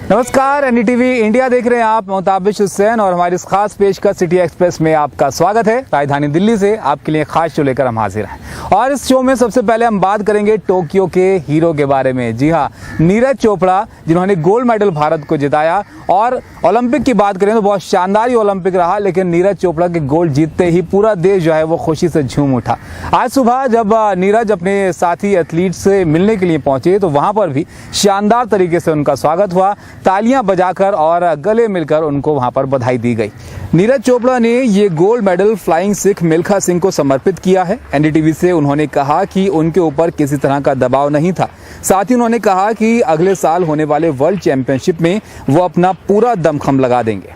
नमस्कार, NDTV India देख रहे हैं आप। मोहताबिश हुसैन और हमारी इस खास पेशकश सिटी एक्सप्रेस में आपका स्वागत है। राजधानी दिल्ली से आपके लिए खास शो लेकर हम हाजिर हैं और इस शो में सबसे पहले हम बात करेंगे टोक्यो के हीरो के बारे में। जी हाँ, नीरज चोपड़ा, जिन्होंने गोल्ड मेडल भारत को जिताया। और ओलंपिक की बात करें तो बहुत शानदार ही ओलंपिक रहा, लेकिन नीरज चोपड़ा के गोल्ड जीतते ही पूरा देश जो है वो खुशी से झूम उठा। आज सुबह जब नीरज अपने साथी एथलीट से मिलने के लिए पहुंचे तो वहां पर भी शानदार तरीके से उनका स्वागत हुआ, तालियां बजाकर और गले मिलकर उनको वहां पर बधाई दी गई। नीरज चोपड़ा ने ये gold medal flying Sikh Milkha Singh को समर्पित किया है। एनडीटीवी से उन्होंने कहा कि उनके ऊपर किसी तरह का दबाव नहीं था। साथ ही उन्होंने कहा कि अगले साल होने वाले वर्ल्ड चैंपियनशिप में वो अपना पूरा दमखम लगा देंगे।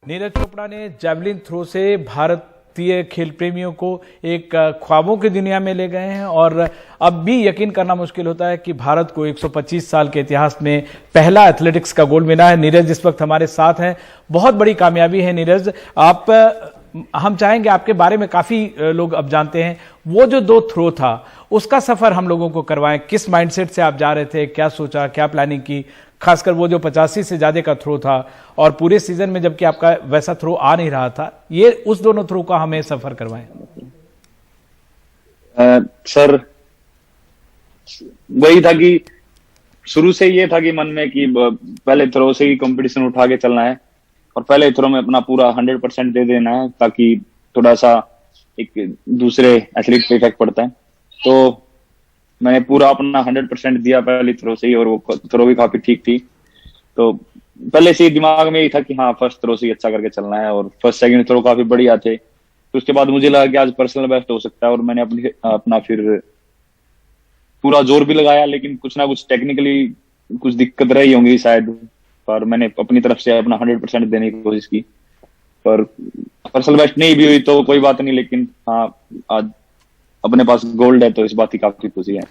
नीरज चोपड़ा ने जैवलिन थ्रो से भारतीय खेल प्रेमियों को एक ख्वाबों की दुनिया में ले गए हैं और अब भी यकीन करना मुश्किल होता है कि भारत को 125 साल के इतिहास में पहला एथलेटिक्स का गोल्ड मिला है। नीरज इस वक्त हमारे साथ हैं, बहुत बड़ी कामयाबी है। नीरज, हम चाहेंगे आपके बारे में काफी लोग अब जानते हैं, वो जो 2 थ्रो था उसका सफर हम लोगों को करवाएं। किस माइंडसेट से आप जा रहे थे, क्या सोचा, क्या प्लानिंग की, खासकर वो जो 85 से ज्यादा का थ्रो था और पूरे सीजन में जबकि आपका वैसा थ्रो आ नहीं रहा था, ये उस दोनों थ्रो का हमें सफर करवाएं। सर, वही था कि शुरू से ये था कि मन में कि पहले थ्रो से ही कंपटीशन उठा के चलना है और पहले थ्रो में अपना पूरा 100% दे देना है, ताकि थोड़ा सा एक दूसरे एथलीट पे इफेक्ट पड़ता है। तो मैंने पूरा अपना 100% दिया पहले थ्रो से ही और वो थ्रो भी काफी ठीक थी। तो पहले से ही दिमाग में ही था कि हाँ, फर्स्ट थ्रो से ही अच्छा करके चलना है और फर्स्ट सेकंड थ्रो काफी बढ़िया थे। तो उसके बाद मुझे लगा कि आज पर्सनल बेस्ट हो सकता है और मैंने अपना फिर पूरा जोर भी लगाया, लेकिन कुछ ना कुछ टेक्निकली कुछ दिक्कत रही होंगी शायद, पर मैंने अपनी तरफ से अपना 100% देने की कोशिश की। पर पर्सनल बेस्ट नहीं भी हुई तो कोई बात नहीं, लेकिन हाँ, आज अपने पास गोल्ड है तो इस बात की काफी खुशी है।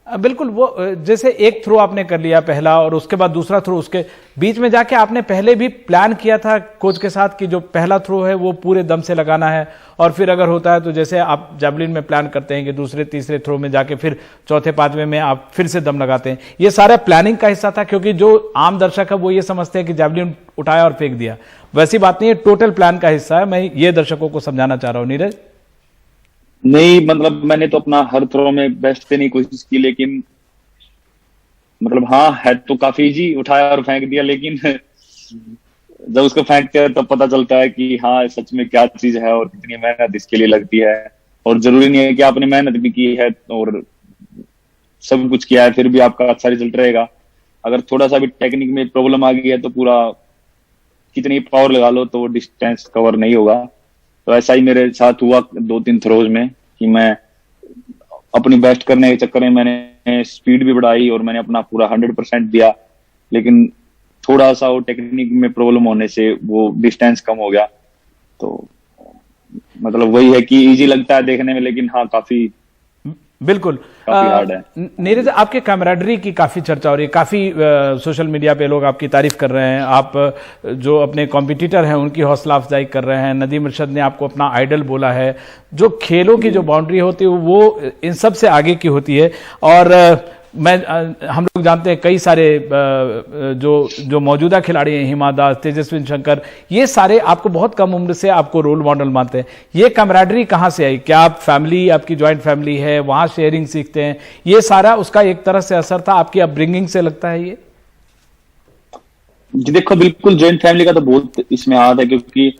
बिल्कुल, वो जैसे एक थ्रो आपने कर लिया पहला और उसके बाद दूसरा थ्रो, उसके बीच में जाके आपने पहले भी प्लान किया था कोच के साथ कि जो पहला थ्रो है वो पूरे दम से लगाना है और फिर अगर होता है तो जैसे आप जैवलिन में प्लान करते हैं कि दूसरे तीसरे थ्रो में जाके फिर चौथे पांचवें में आप फिर से दम लगाते हैं, ये सारा प्लानिंग का हिस्सा था? क्योंकि जो आम दर्शक है वो ये समझते हैं कि जैवलिन उठाया और फेंक दिया, वैसी बात नहीं है, टोटल प्लान का हिस्सा है। मैं ये दर्शकों को समझाना चाह रहा हूँ। नीरज, नहीं, मतलब मैंने तो अपना हर थ्रो में बेस्ट देने की कोशिश की, लेकिन मतलब हाँ, है तो काफी इजी, उठाया और फेंक दिया, लेकिन जब उसको फेंकते हैं तब पता चलता है कि हाँ, सच में क्या चीज है और कितनी मेहनत इसके लिए लगती है। और जरूरी नहीं है कि आपने मेहनत भी की है और सब कुछ किया है फिर भी आपका अच्छा रिजल्ट रहेगा। अगर थोड़ा सा भी टेक्निक में प्रॉब्लम आ गई है तो पूरा कितनी पावर लगा लो तो वो डिस्टेंस कवर नहीं होगा। तो ऐसा ही मेरे साथ हुआ 2-3 थ्रोज में कि मैं अपनी बेस्ट करने के चक्कर में मैंने स्पीड भी बढ़ाई और मैंने अपना पूरा 100% दिया, लेकिन थोड़ा सा वो टेक्निक में प्रॉब्लम होने से वो डिस्टेंस कम हो गया। तो मतलब वही है कि इजी लगता है देखने में, लेकिन हाँ, काफी बिल्कुल हार्ड है। नीरज, आपके कैमराडरी की काफी चर्चा हो रही है, काफी सोशल मीडिया पे लोग आपकी तारीफ कर रहे हैं, आप जो अपने कॉम्पिटिटर हैं उनकी हौसला अफजाई कर रहे हैं। नदीम इरशाद ने आपको अपना आइडल बोला है। जो खेलों की जो बाउंड्री होती है वो इन सब से आगे की होती है और हम लोग जानते हैं कई सारे जो मौजूदा खिलाड़ी हैं, हिमा दास, तेजस्विन शंकर, ये सारे आपको बहुत कम उम्र से आपको रोल मॉडल मानते हैं। ये कैमराडरी कहाँ से आई? क्या आप फैमिली, आपकी ज्वाइंट फैमिली है, वहां शेयरिंग सीखते हैं, ये सारा उसका एक तरह से असर था आपकी अपब्रिंगिंग से, लगता है ये? जी देखो, बिल्कुल ज्वाइंट फैमिली का तो बहुत इसमें हाथ है, क्योंकि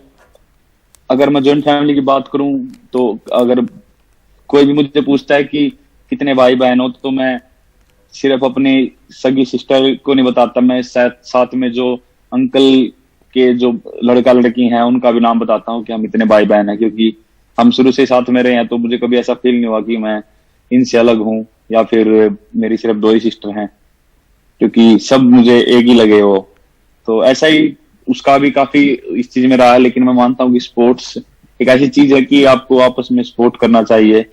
अगर मैं ज्वाइंट फैमिली की बात करूं तो अगर कोई भी मुझे पूछता है कि कितने भाई बहन हो, तो मैं सिर्फ अपनी सगी सिस्टर को नहीं बताता, मैं साथ में जो अंकल के जो लड़का लड़की हैं उनका भी नाम बताता हूँ कि हम इतने भाई बहन हैं, क्योंकि हम शुरू से साथ में रहे हैं। तो मुझे कभी ऐसा फील नहीं हुआ कि मैं इनसे अलग हूँ या फिर मेरी सिर्फ 2 ही सिस्टर हैं, क्योंकि सब मुझे एक ही लगे हो। तो ऐसा ही उसका भी काफी इस चीज में रहा है। लेकिन मैं मानता हूँ कि स्पोर्ट्स एक ऐसी चीज है कि आपको आपस में सपोर्ट करना चाहिए।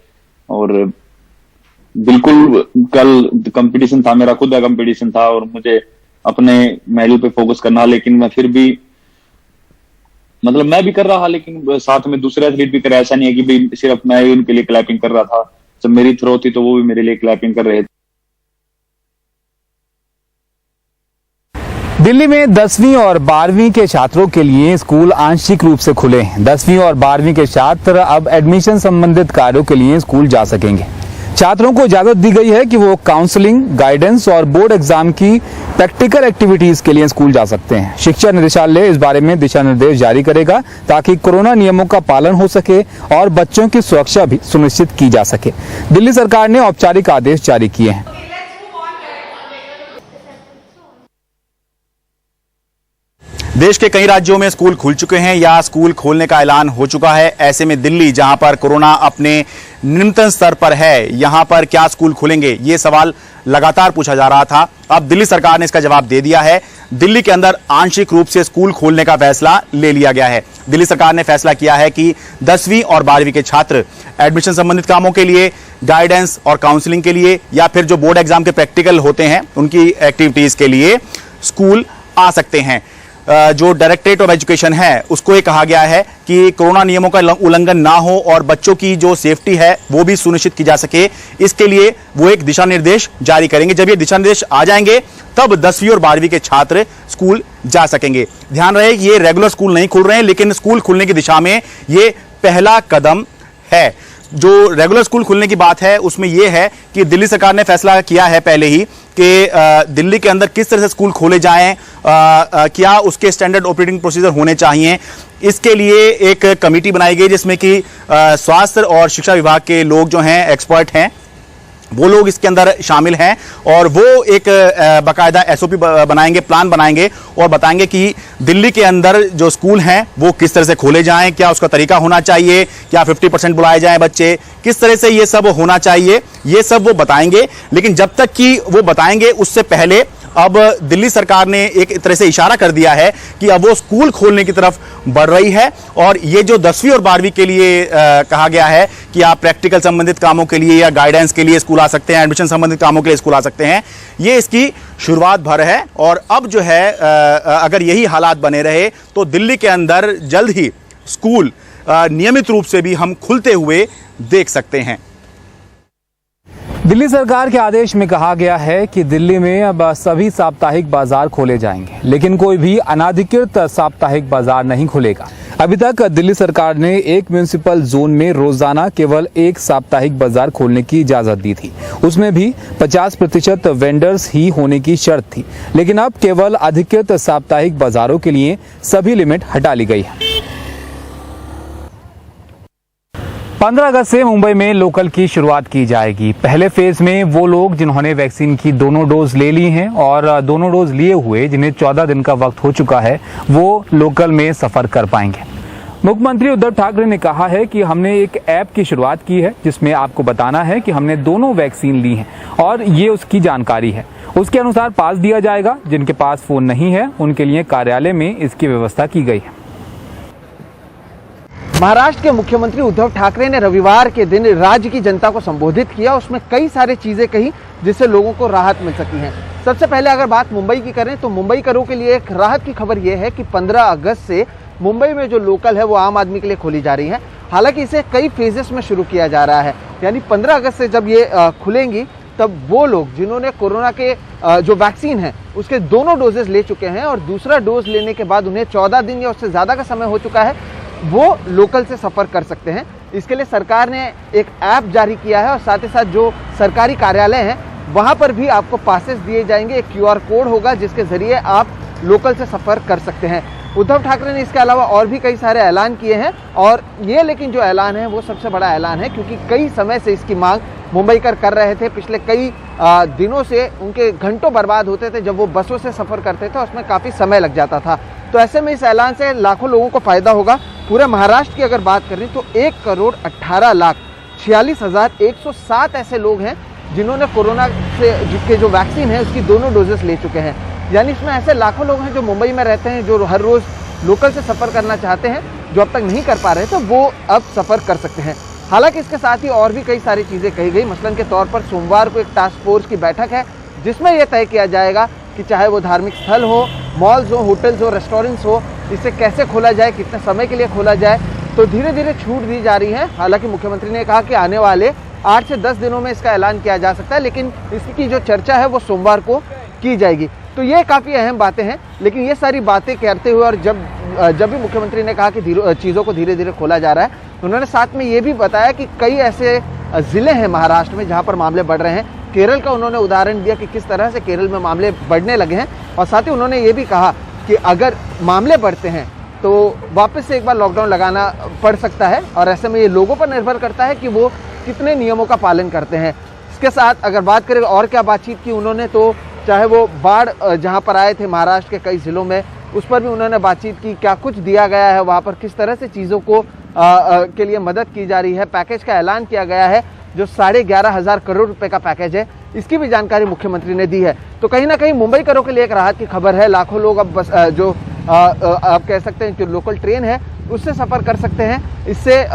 और बिल्कुल कल कंपटीशन था, मेरा खुद का कंपटीशन था और मुझे अपने मेडल पे फोकस करना, लेकिन मैं फिर भी मतलब मैं भी कर रहा, लेकिन साथ में दूसरे एथलीट भी कर रहा। ऐसा नहीं है कि भाई सिर्फ मैं ही उनके लिए क्लैपिंग कर रहा था, जब मेरी थ्रो थी तो वो भी मेरे लिए क्लैपिंग कर रहे थे। दिल्ली में 10वीं और 12वीं के छात्रों के लिए स्कूल आंशिक रूप से खुले हैं। 10वीं और 12वीं के छात्र अब एडमिशन संबंधित कार्यों के लिए स्कूल जा सकेंगे। छात्रों को इजाजत दी गई है कि वो काउंसलिंग, गाइडेंस और बोर्ड एग्जाम की प्रैक्टिकल एक्टिविटीज के लिए स्कूल जा सकते हैं। शिक्षा निदेशालय इस बारे में दिशा निर्देश जारी करेगा ताकि कोरोना नियमों का पालन हो सके और बच्चों की सुरक्षा भी सुनिश्चित की जा सके। दिल्ली सरकार ने औपचारिक आदेश जारी किए हैं। देश के कई राज्यों में स्कूल खुल चुके हैं या स्कूल खोलने का ऐलान हो चुका है। ऐसे में दिल्ली, जहां पर कोरोना अपने निम्नतम स्तर पर है, यहां पर क्या स्कूल खुलेंगे, ये सवाल लगातार पूछा जा रहा था। अब दिल्ली सरकार ने इसका जवाब दे दिया है। दिल्ली के अंदर आंशिक रूप से स्कूल खोलने का फैसला ले लिया गया है। दिल्ली सरकार ने फैसला किया है कि 10वीं और 12वीं के छात्र एडमिशन संबंधित कामों के लिए, गाइडेंस और काउंसलिंग के लिए या फिर जो बोर्ड एग्जाम के प्रैक्टिकल होते हैं उनकी एक्टिविटीज के लिए स्कूल आ सकते हैं। जो डायरेक्टरेट ऑफ एजुकेशन है उसको ये कहा गया है कि कोरोना नियमों का उल्लंघन ना हो और बच्चों की जो सेफ्टी है वो भी सुनिश्चित की जा सके, इसके लिए वो एक दिशा निर्देश जारी करेंगे। जब ये दिशा निर्देश आ जाएंगे तब 10वीं और 12वीं के छात्र स्कूल जा सकेंगे। ध्यान रहे कि ये रेगुलर स्कूल नहीं खुल रहे हैं, लेकिन स्कूल खुलने की दिशा में ये पहला कदम है। जो रेगुलर स्कूल खुलने की बात है उसमें यह है कि दिल्ली सरकार ने फैसला किया है पहले ही कि दिल्ली के अंदर किस तरह से स्कूल खोले जाएं, क्या उसके स्टैंडर्ड ऑपरेटिंग प्रोसीजर होने चाहिए। इसके लिए एक कमेटी बनाई गई जिसमें कि स्वास्थ्य और शिक्षा विभाग के लोग जो हैं, एक्सपर्ट हैं, वो लोग इसके अंदर शामिल हैं और वो एक बाकायदा एसओपी बनाएंगे, प्लान बनाएंगे और बताएंगे कि दिल्ली के अंदर जो स्कूल हैं वो किस तरह से खोले जाएं, क्या उसका तरीका होना चाहिए, क्या 50% बुलाए जाएं बच्चे, किस तरह से ये सब होना चाहिए, ये सब वो बताएंगे। लेकिन जब तक कि वो बताएंगे उससे पहले अब दिल्ली सरकार ने एक तरह से इशारा कर दिया है कि अब वो स्कूल खोलने की तरफ बढ़ रही है और ये जो 10वीं और 12वीं के लिए कहा गया है कि आप प्रैक्टिकल संबंधित कामों के लिए या गाइडेंस के लिए स्कूल आ सकते हैं, एडमिशन संबंधित कामों के लिए स्कूल आ सकते हैं, ये इसकी शुरुआत भर है। और अब जो है अगर यही हालात बने रहे तो दिल्ली के अंदर जल्द ही स्कूल नियमित रूप से भी हम खुलते हुए देख सकते हैं। दिल्ली सरकार के आदेश में कहा गया है कि दिल्ली में अब सभी साप्ताहिक बाजार खोले जाएंगे, लेकिन कोई भी अनाधिकृत साप्ताहिक बाजार नहीं खुलेगा। अभी तक दिल्ली सरकार ने एक म्युनिसिपल जोन में रोजाना केवल एक साप्ताहिक बाजार खोलने की इजाजत दी थी। उसमें भी 50% वेंडर्स ही होने की शर्त थी, लेकिन अब केवल अधिकृत साप्ताहिक बाजारों के लिए सभी लिमिट हटा ली गई है। 15 अगस्त से मुंबई में लोकल की शुरुआत की जाएगी। पहले फेज में वो लोग जिन्होंने वैक्सीन की दोनों डोज ले ली हैं और दोनों डोज लिए हुए जिन्हें 14 दिन का वक्त हो चुका है, वो लोकल में सफर कर पाएंगे। मुख्यमंत्री उद्धव ठाकरे ने कहा है कि हमने एक ऐप की शुरुआत की है जिसमें आपको बताना है कि हमने दोनों वैक्सीन ली हैं और ये उसकी जानकारी है। उसके अनुसार पास दिया जाएगा। जिनके पास फोन नहीं है उनके लिए कार्यालय में इसकी व्यवस्था की गई है। महाराष्ट्र के मुख्यमंत्री उद्धव ठाकरे ने रविवार के दिन राज्य की जनता को संबोधित किया। उसमें कई सारी चीजें कही जिससे लोगों को राहत मिल सकी है। सबसे पहले अगर बात मुंबई की करें तो मुंबई करों के लिए एक राहत की खबर यह है कि 15 अगस्त से मुंबई में जो लोकल है वो आम आदमी के लिए खोली जा रही है। हालांकि इसे कई फेजेस में शुरू किया जा रहा है, यानी 15 अगस्त से जब ये खुलेंगी तब वो लोग जिन्होंने कोरोना के जो वैक्सीन है उसके दोनों डोजेस ले चुके हैं और दूसरा डोज लेने के बाद उन्हें 14 दिन या उससे ज्यादा का समय हो चुका है, वो लोकल से सफर कर सकते हैं। इसके लिए सरकार ने एक ऐप जारी किया है और साथ ही साथ जो सरकारी कार्यालय हैं वहां पर भी आपको पासेस दिए जाएंगे। एक QR कोड होगा जिसके जरिए आप लोकल से सफर कर सकते हैं। उद्धव ठाकरे ने इसके अलावा और भी कई सारे ऐलान किए हैं और ये लेकिन जो ऐलान है वो सबसे बड़ा ऐलान है, क्योंकि कई समय से इसकी मांग मुंबईकर कर रहे थे। पिछले कई दिनों से उनके घंटों बर्बाद होते थे जब वो बसों से सफर करते थे, उसमें काफी समय लग जाता था। तो ऐसे में इस ऐलान से लाखों लोगों को फायदा होगा। पूरे महाराष्ट्र की अगर बात करें तो 1,18,46,107 ऐसे लोग हैं जिन्होंने कोरोना से जिसके जो वैक्सीन है उसकी दोनों डोजेस ले चुके हैं। यानी इसमें ऐसे लाखों लोग हैं जो मुंबई में रहते हैं, जो हर रोज लोकल से सफर करना चाहते हैं, जो अब तक नहीं कर पा रहे थे, वो अब सफर कर सकते हैं। हालांकि इसके साथ ही और भी कई सारी चीजें कही गई। मसलन के तौर पर सोमवार को एक टास्क फोर्स की बैठक है जिसमें यह तय किया जाएगा कि चाहे वो धार्मिक स्थल हो, मॉल्स हो, होटल्स हो, रेस्टोरेंट्स हो, इसे कैसे खोला जाए, कितने समय के लिए खोला जाए। तो धीरे धीरे छूट दी जा रही है। हालांकि मुख्यमंत्री ने कहा कि आने वाले 8 से 10 दिनों में इसका ऐलान किया जा सकता है, लेकिन इसकी जो चर्चा है वो सोमवार को की जाएगी। तो ये काफ़ी अहम बातें हैं। लेकिन ये सारी बातें करते हुए और जब भी मुख्यमंत्री ने कहा कि चीज़ों को धीरे धीरे खोला जा रहा है, तो उन्होंने साथ में ये भी बताया कि कई ऐसे ज़िले हैं महाराष्ट्र में जहाँ पर मामले बढ़ रहे हैं। केरल का उन्होंने उदाहरण दिया कि किस तरह से केरल में मामले बढ़ने लगे हैं, और साथ ही उन्होंने ये भी कहा कि अगर मामले बढ़ते हैं तो वापस से एक बार लॉकडाउन लगाना पड़ सकता है, और ऐसे में ये लोगों पर निर्भर करता है कि वो कितने नियमों का पालन करते हैं। इसके साथ अगर बात करें और क्या बातचीत की उन्होंने, तो चाहे वो बाढ़ जहाँ पर आए थे महाराष्ट्र के कई ज़िलों में, उस पर भी उन्होंने बातचीत की, क्या कुछ दिया गया है वहाँ पर, किस तरह से चीज़ों को के लिए मदद की जा रही है। पैकेज का ऐलान किया गया है जो 11,500 करोड़ रुपए का पैकेज है, इसकी भी जानकारी मुख्यमंत्री ने दी है। तो कहीं ना कहीं मुंबई करों के लिए एक राहत की खबर है। लाखों लोग अब बस जो आप कह सकते हैं जो लोकल ट्रेन है उससे सफ़र कर सकते हैं। इससे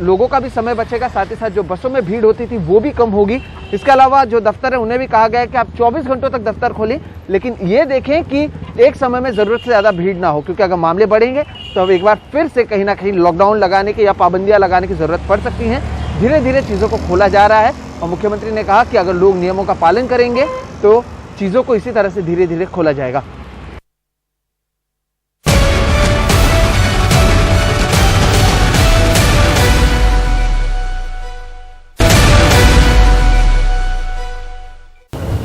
लोगों का भी समय बचेगा, साथ ही साथ जो बसों में भीड़ होती थी वो भी कम होगी। इसके अलावा जो दफ्तर है उन्हें भी कहा गया है कि आप 24 घंटों तक दफ्तर खोलें, लेकिन ये देखें कि एक समय में ज़रूरत से ज़्यादा भीड़ ना हो, क्योंकि अगर मामले बढ़ेंगे तो अब एक बार फिर से कहीं ना कहीं लॉकडाउन लगाने की या पाबंदियाँ लगाने की ज़रूरत पड़ सकती हैं। धीरे धीरे चीज़ों को खोला जा रहा है, और मुख्यमंत्री ने कहा कि अगर लोग नियमों का पालन करेंगे तो चीज़ों को इसी तरह से धीरे धीरे खोला जाएगा।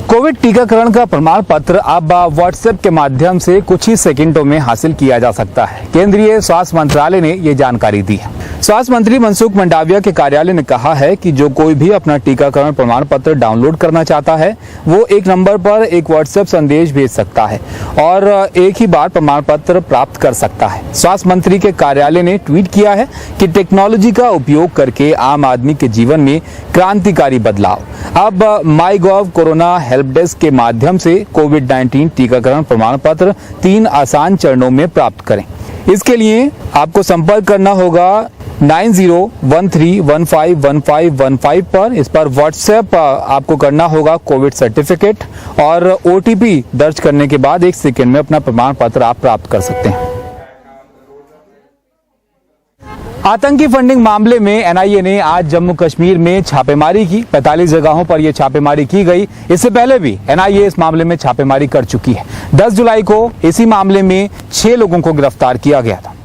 कोविड टीकाकरण का प्रमाण पत्र अब व्हाट्सएप के माध्यम से कुछ ही सेकंडों में हासिल किया जा सकता है। केंद्रीय स्वास्थ्य मंत्रालय ने ये जानकारी दी है। स्वास्थ्य मंत्री मनसुख मंडाविया के कार्यालय ने कहा है कि जो कोई भी अपना टीकाकरण प्रमाण पत्र डाउनलोड करना चाहता है वो एक नंबर पर एक व्हाट्सएप संदेश भेज सकता है और एक ही बार प्रमाण पत्र प्राप्त कर सकता है। स्वास्थ्य मंत्री के कार्यालय ने ट्वीट किया है कि टेक्नोलॉजी का उपयोग करके आम आदमी के जीवन में क्रांतिकारी बदलाव। अब माईगॉव कोरोना हेल्प डेस्क के माध्यम से कोविड-19 टीकाकरण प्रमाण पत्र 3 आसान चरणों में प्राप्त करें। इसके लिए आपको संपर्क करना होगा 9013151515 पर। इस पर व्हाट्सएप आपको करना होगा कोविड सर्टिफिकेट, और OTP दर्ज करने के बाद 1 सेकंड में अपना प्रमाण पत्र आप प्राप्त कर सकते हैं। आतंकी फंडिंग मामले में NIA ने आज जम्मू कश्मीर में छापेमारी की। 45 जगहों पर यह छापेमारी की गई। इससे पहले भी NIA इस मामले में छापेमारी कर चुकी है। 10 जुलाई को इसी मामले में 6 लोगों को गिरफ्तार किया गया था।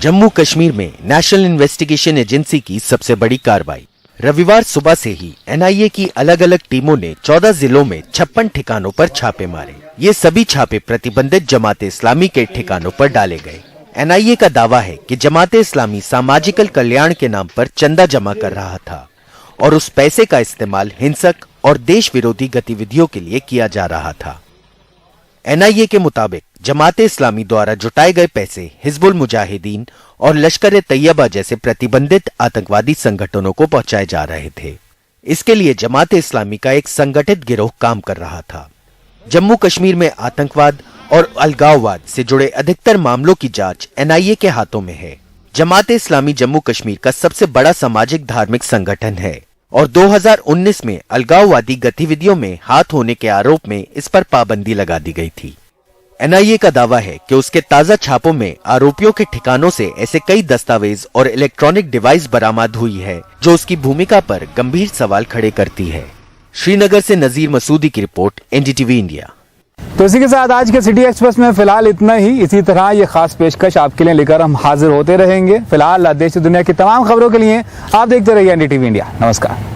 जम्मू कश्मीर में नेशनल इन्वेस्टिगेशन एजेंसी की सबसे बड़ी कार्रवाई। रविवार सुबह से ही NIA की अलग अलग टीमों ने 14 जिलों में 56 ठिकानों पर छापे मारे। ये सभी छापे प्रतिबंधित जमाते इस्लामी के ठिकानों पर डाले गए। NIA का दावा है कि जमाते इस्लामी सामाजिक कल्याण के नाम पर चंदा जमा कर रहा था और उस पैसे का इस्तेमाल हिंसक और देश विरोधी गतिविधियों के लिए किया जा रहा था। NIA के मुताबिक जमाते इस्लामी द्वारा जुटाए गए पैसे हिजबुल मुजाहिदीन और लश्कर ए तैयबा जैसे प्रतिबंधित आतंकवादी संगठनों को पहुंचाए जा रहे थे। इसके लिए जमाते इस्लामी का एक संगठित गिरोह काम कर रहा था। जम्मू कश्मीर में आतंकवाद और अलगाववाद से जुड़े अधिकतर मामलों की जांच NIA के हाथों में है। जमाते इस्लामी जम्मू कश्मीर का सबसे बड़ा सामाजिक धार्मिक संगठन है और 2019 में अलगाववादी गतिविधियों में हाथ होने के आरोप में इस पर पाबंदी लगा दी गई थी। NIA का दावा है कि उसके ताजा छापों में आरोपियों के ठिकानों से ऐसे कई दस्तावेज और इलेक्ट्रॉनिक डिवाइस बरामद हुई है जो उसकी भूमिका पर गंभीर सवाल खड़े करती है। श्रीनगर से नजीर मसूदी की रिपोर्ट, NDTV इंडिया। तो इसी के साथ आज के सिटी एक्सप्रेस में फिलहाल इतना ही। इसी तरह ये खास पेशकश आपके लिए लेकर हम हाजिर होते रहेंगे। फिलहाल देश दुनिया की तमाम खबरों के लिए आप देखते रहिए NDTV इंडिया। नमस्कार।